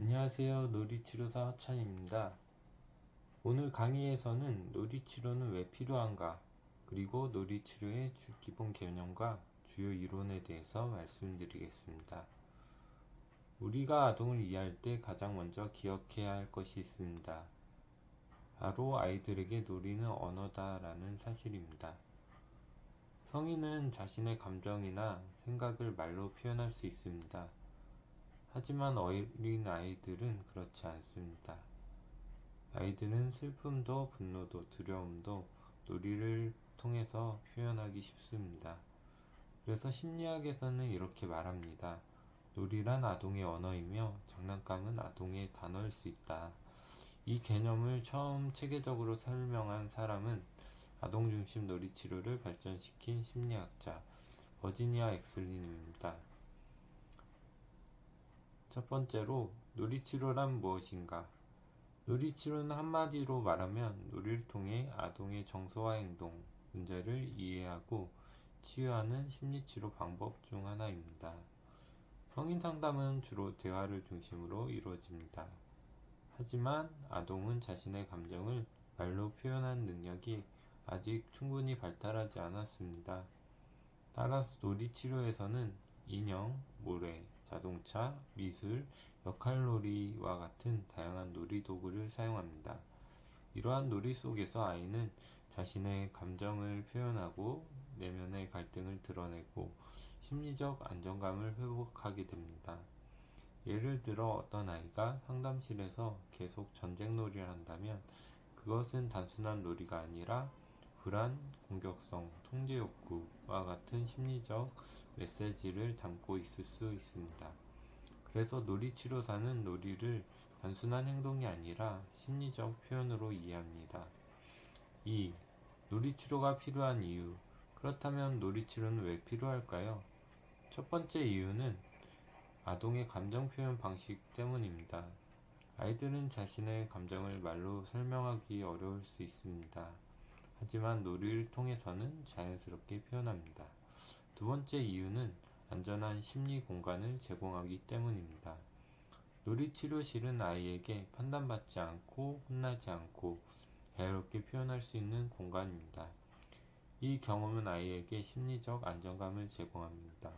안녕하세요. 놀이치료사 하찬입니다. 오늘 강의에서는 놀이치료는 왜 필요한가, 그리고 놀이치료의 기본 개념과 주요 이론에 대해서 말씀드리겠습니다. 우리가 아동을 이해할 때 가장 먼저 기억해야 할 것이 있습니다. 바로 아이들에게 놀이는 언어다라는 사실입니다. 성인은 자신의 감정이나 생각을 말로 표현할 수 있습니다. 하지만 어린 아이들은 그렇지 않습니다. 아이들은 슬픔도 분노도 두려움도 놀이를 통해서 표현하기 쉽습니다. 그래서 심리학에서는 이렇게 말합니다. 놀이란 아동의 언어이며 장난감은 아동의 단어일 수 있다. 이 개념을 처음 체계적으로 설명한 사람은 아동중심 놀이치료를 발전시킨 심리학자 버지니아 엑슬린입니다. 첫 번째로 놀이치료란 무엇인가? 놀이치료는 한마디로 말하면 놀이를 통해 아동의 정서와 행동, 문제를 이해하고 치유하는 심리치료 방법 중 하나입니다. 성인 상담은 주로 대화를 중심으로 이루어집니다. 하지만 아동은 자신의 감정을 말로 표현하는 능력이 아직 충분히 발달하지 않았습니다. 따라서 놀이치료에서는 인형, 모래, 자동차, 미술, 역할놀이와 같은 다양한 놀이 도구를 사용합니다. 이러한 놀이 속에서 아이는 자신의 감정을 표현하고 내면의 갈등을 드러내고 심리적 안정감을 회복하게 됩니다. 예를 들어 어떤 아이가 상담실에서 계속 전쟁놀이를 한다면 그것은 단순한 놀이가 아니라 불안, 공격성, 통제 욕구와 같은 심리적 메시지를 담고 있을 수 있습니다. 그래서 놀이치료사는 놀이를 단순한 행동이 아니라 심리적 표현으로 이해합니다. 2. 놀이치료가 필요한 이유. 그렇다면 놀이치료는 왜 필요할까요? 첫 번째 이유는 아동의 감정 표현 방식 때문입니다. 아이들은 자신의 감정을 말로 설명하기 어려울 수 있습니다. 하지만 놀이를 통해서는 자연스럽게 표현합니다. 두 번째 이유는 안전한 심리 공간을 제공하기 때문입니다. 놀이치료실은 아이에게 판단받지 않고 혼나지 않고 자유롭게 표현할 수 있는 공간입니다. 이 경험은 아이에게 심리적 안정감을 제공합니다.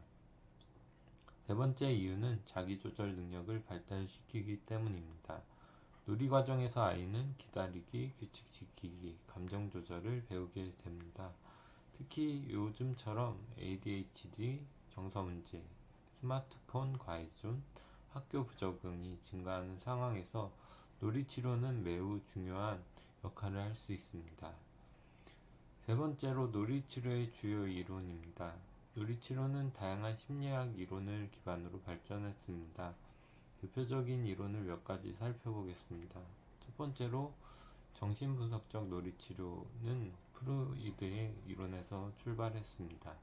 세 번째 이유는 자기조절 능력을 발달시키기 때문입니다. 놀이 과정에서 아이는 기다리기, 규칙 지키기, 감정 조절을 배우게 됩니다. 특히 요즘처럼 ADHD, 정서 문제, 스마트폰 과의존, 학교 부적응이 증가하는 상황에서 놀이치료는 매우 중요한 역할을 할 수 있습니다. 세 번째로 놀이치료의 주요 이론입니다. 놀이치료는 다양한 심리학 이론을 기반으로 발전했습니다. 대표적인 이론을 몇 가지 살펴보겠습니다. 첫 번째로 정신분석적 놀이치료는 프로이드의 이론에서 출발했습니다.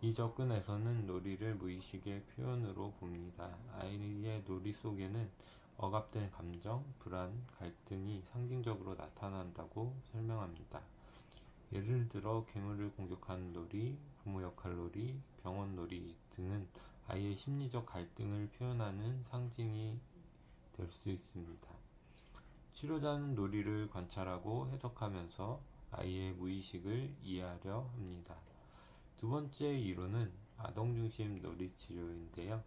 이 접근에서는 놀이를 무의식의 표현으로 봅니다. 아이의 놀이 속에는 억압된 감정, 불안, 갈등이 상징적으로 나타난다고 설명합니다. 예를 들어 괴물을 공격하는 놀이, 부모 역할 놀이, 병원 놀이 등은 아이의 심리적 갈등을 표현하는 상징이 될 수 있습니다. 치료자는 놀이를 관찰하고 해석하면서 아이의 무의식을 이해하려 합니다. 두 번째 이론은 아동중심 놀이치료인데요.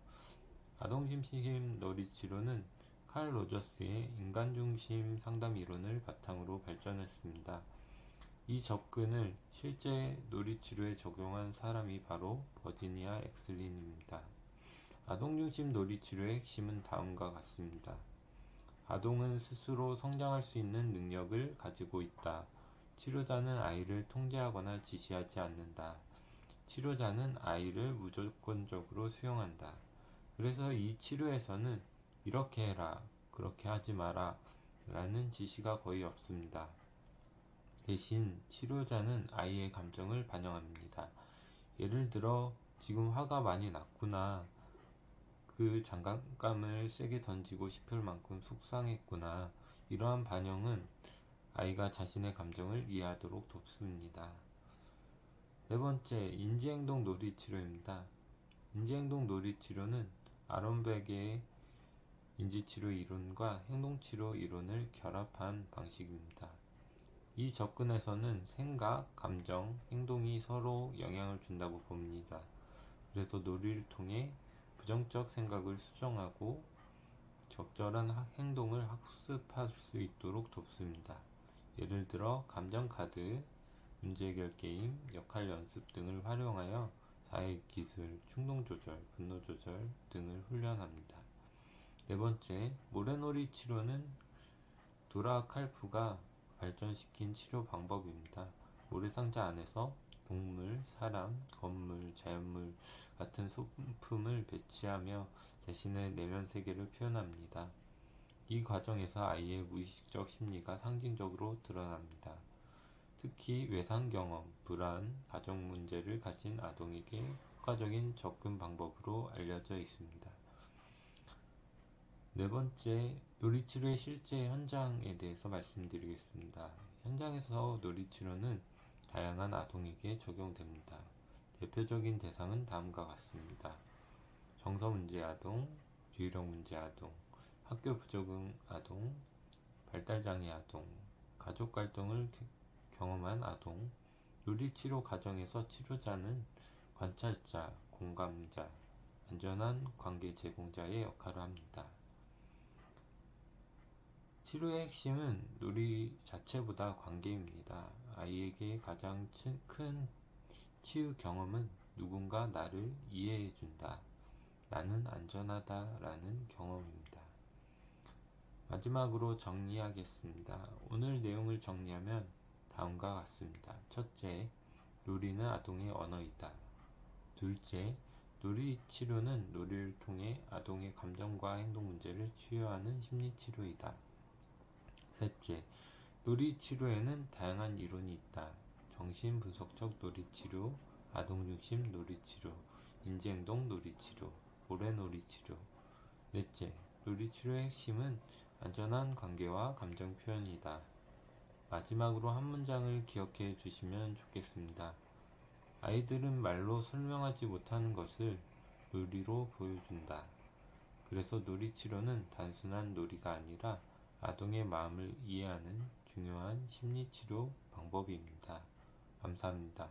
아동중심 놀이치료는 칼 로저스의 인간중심 상담 이론을 바탕으로 발전했습니다. 이 접근을 실제 놀이치료에 적용한 사람이 바로 버지니아 엑슬린입니다. 아동중심 놀이치료의 핵심은 다음과 같습니다. 아동은 스스로 성장할 수 있는 능력을 가지고 있다. 치료자는 아이를 통제하거나 지시하지 않는다. 치료자는 아이를 무조건적으로 수용한다. 그래서 이 치료에서는 이렇게 해라, 그렇게 하지 마라 라는 지시가 거의 없습니다. 대신 치료자는 아이의 감정을 반영합니다. 예를 들어 지금 화가 많이 났구나. 그 장난감을 세게 던지고 싶을 만큼 속상했구나. 이러한 반영은 아이가 자신의 감정을 이해하도록 돕습니다. 네 번째, 인지행동 놀이치료입니다. 인지행동 놀이치료는 아론백의 인지치료 이론과 행동치료 이론을 결합한 방식입니다. 이 접근에서는 생각, 감정, 행동이 서로 영향을 준다고 봅니다. 그래서 놀이를 통해 부정적 생각을 수정하고 적절한 행동을 학습할 수 있도록 돕습니다. 예를 들어 감정카드, 문제해결 게임, 역할 연습 등을 활용하여 사회기술, 충동조절, 분노조절 등을 훈련합니다. 네 번째, 모래놀이 치료는 도라 칼프가 발전시킨 치료 방법입니다. 모래상자 안에서 동물, 사람, 건물, 자연물 같은 소품을 배치하며 자신의 내면 세계를 표현합니다. 이 과정에서 아이의 무의식적 심리가 상징적으로 드러납니다. 특히 외상 경험, 불안, 가정 문제를 가진 아동에게 효과적인 접근 방법으로 알려져 있습니다. 네 번째, 놀이치료의 실제 현장에 대해서 말씀드리겠습니다. 현장에서 놀이치료는 다양한 아동에게 적용됩니다. 대표적인 대상은 다음과 같습니다. 정서문제 아동, 주의력 문제 아동, 학교 부적응 아동, 발달장애 아동, 가족 갈등을 경험한 아동, 놀이치료 과정에서 치료자는 관찰자, 공감자, 안전한 관계 제공자의 역할을 합니다. 치료의 핵심은 놀이 자체보다 관계입니다. 아이에게 가장 큰 치유 경험은 누군가 나를 이해해준다. 나는 안전하다 라는 경험입니다. 마지막으로 정리하겠습니다. 오늘 내용을 정리하면 다음과 같습니다. 첫째, 놀이는 아동의 언어이다. 둘째, 놀이 치료는 놀이를 통해 아동의 감정과 행동 문제를 치유하는 심리치료이다. 셋째, 놀이치료에는 다양한 이론이 있다. 정신분석적 놀이치료, 아동중심 놀이치료, 인지행동 놀이치료, 모래놀이치료. 넷째, 놀이치료의 핵심은 안전한 관계와 감정 표현이다. 마지막으로 한 문장을 기억해 주시면 좋겠습니다. 아이들은 말로 설명하지 못하는 것을 놀이로 보여준다. 그래서 놀이치료는 단순한 놀이가 아니라 아동의 마음을 이해하는 중요한 심리치료 방법입니다. 감사합니다.